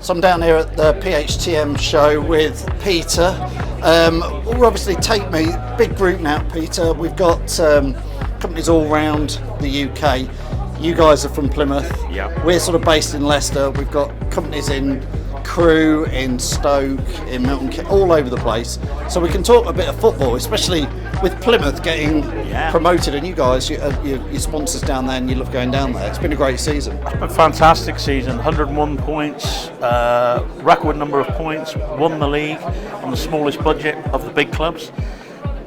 So I'm down here at the PHTM show with Peter. We're obviously Take Me, big group now, Peter. We've got companies all around the UK. You guys are from Plymouth. Yeah. We're sort of based in Leicester. We've got companies in Crewe, in Stoke, in Milton Keynes, all over the place. So we can talk a bit of football, especially with Plymouth getting promoted, and you guys, your sponsors down there, and you love going down there. It's been a great season. A fantastic season, 101 points, record number of points, won the league on the smallest budget of the big clubs,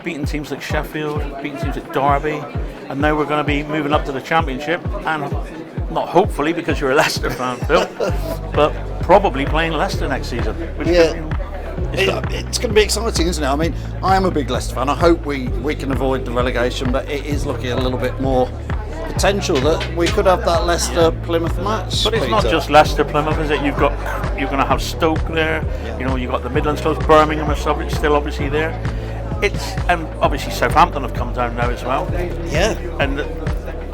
beating teams like Sheffield, beating teams like Derby, and now we're going to be moving up to the Championship, and not hopefully because you're a Leicester fan, Phil, but probably playing Leicester next season. It's going to be exciting, isn't it? I mean, I am a big Leicester fan. I hope we can avoid the relegation, but it is looking a little bit more potential that we could have that Leicester-Plymouth match. But it's Peter. not just Leicester-Plymouth, is it? You're going to have Stoke there. You know, you've got the Midlands clubs. Birmingham are still obviously there. And obviously Southampton have come down now as well. Yeah. And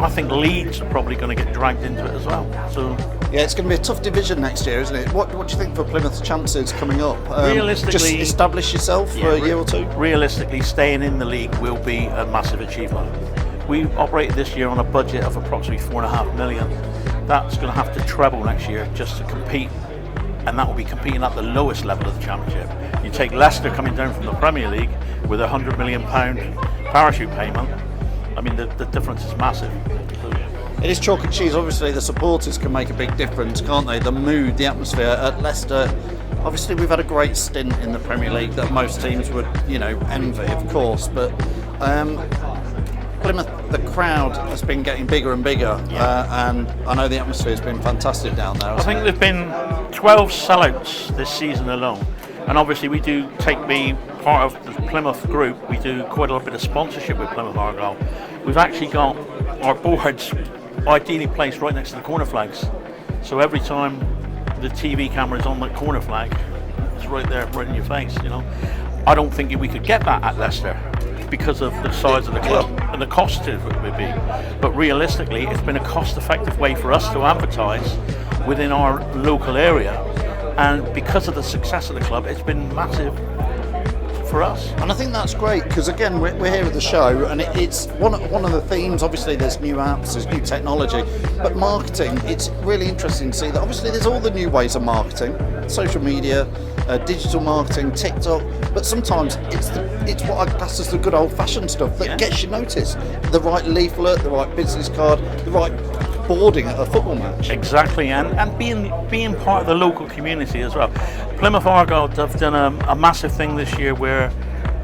I think Leeds are probably going to get dragged into it as well. So yeah, it's going to be a tough division next year, isn't it? What do you think for Plymouth's chances coming up? Realistically, just establish yourself for a year or two? Realistically, staying in the league will be a massive achievement. We operated this year on a budget of approximately £4.5 million. That's going to have to treble next year just to compete, and that will be competing at the lowest level of the Championship. You take Leicester coming down from the Premier League with a £100 million parachute payment. I mean, the difference is massive. It is chalk and cheese. Obviously, the supporters can make a big difference, can't they? The mood, the atmosphere at Leicester. Obviously, we've had a great stint in the Premier League that most teams would, envy, of course. But Plymouth, the crowd has been getting bigger and bigger, and I know the atmosphere has been fantastic down there. I think there've been 12 sellouts this season alone. And obviously we do Take Me, part of the Plymouth group, we do quite a little bit of sponsorship with Plymouth Argyle. We've actually got our boards ideally placed right next to the corner flags. So every time the TV camera is on the corner flag, it's right there, right in your face, I don't think we could get that at Leicester because of the size of the club and the cost it would be. But realistically, it's been a cost-effective way for us to advertise within our local area. And because of the success of the club, it's been massive for us. And I think that's great because, again, we're here at the show, and it's one of the themes. Obviously, there's new apps, there's new technology, but marketing, it's really interesting to see that obviously there's all the new ways of marketing, social media, digital marketing, TikTok, but sometimes it's what I class as the good old-fashioned stuff that gets you noticed. The right leaflet, the right business card, the right boarding at a football match. Exactly, and being part of the local community as well. Plymouth Argyle have done a massive thing this year where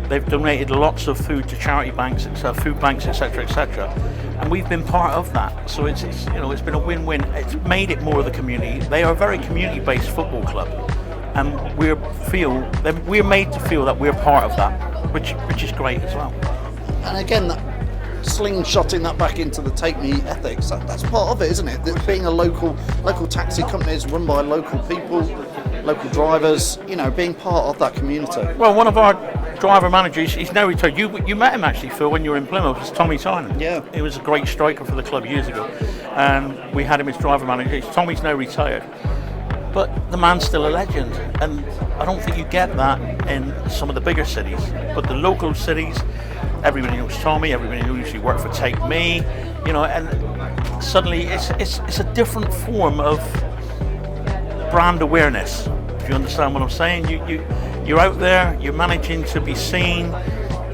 they've donated lots of food to charity banks, food banks, etc., etc. And we've been part of that. So it's been a win-win. It's made it more of the community. They are a very community-based football club, and we're made to feel that we're part of that, which is great as well. And again, that slingshotting that back into the Take Me ethics, that's part of it, isn't it? That being a local taxi companies run by local people, local drivers, being part of that community. Well, one of our driver managers, he's now retired. You met him actually, Phil, when you were in Plymouth. It's Tommy Tynan. Yeah. He was a great striker for the club years ago, and we had him as driver manager. Tommy's now retired, but the man's still a legend, and I don't think you get that in some of the bigger cities. But the local cities, everybody knows Tommy, everybody knows you work for Take Me, and suddenly it's a different form of brand awareness, if you understand what I'm saying. You're out there, you're managing to be seen,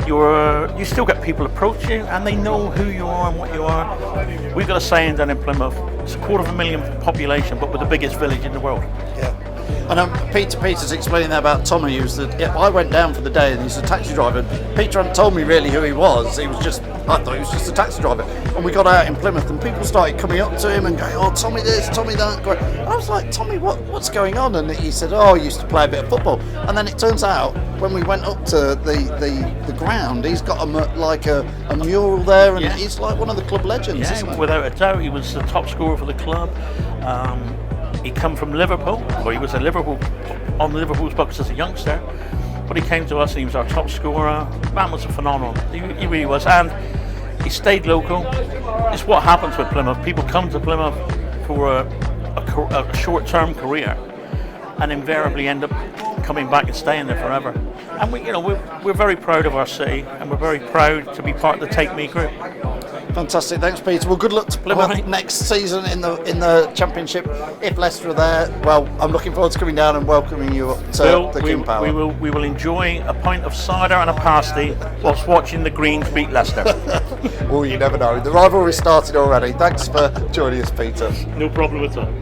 you still get people approach you and they know who you are and what you are. We've got a saying down in Plymouth, it's 250,000 population but we're the biggest village in the world. Yeah. And Peter's explaining that about Tommy. I went down for the day and he's a taxi driver. Peter hadn't told me really who he was. I thought he was just a taxi driver. And we got out in Plymouth and people started coming up to him and going, "Oh, Tommy this, Tommy that." Great. And I was like, "Tommy, what's going on?" And he said, "Oh, I used to play a bit of football." And then it turns out when we went up to the ground, he's got a mural there, and he's like one of the club legends. Yeah, isn't he? Without a doubt, he was the top scorer for the club. He come from Liverpool, or he was on Liverpool's books as a youngster, but he came to us and he was our top scorer. Man was a phenomenal. He really was, and he stayed local. It's what happens with Plymouth. People come to Plymouth for a short-term career, and invariably end up coming back and staying there forever. And we're very proud of our city, and we're very proud to be part of the Take Me group. Fantastic, thanks Peter. Well, good luck to Plymouth next season in the Championship. If Leicester are there, well, I'm looking forward to coming down and welcoming you up to Bill, the King Power. We will enjoy a pint of cider and a pasty whilst watching the Greens beat Leicester. Well, you never know. The rivalry started already. Thanks for joining us, Peter. No problem at all.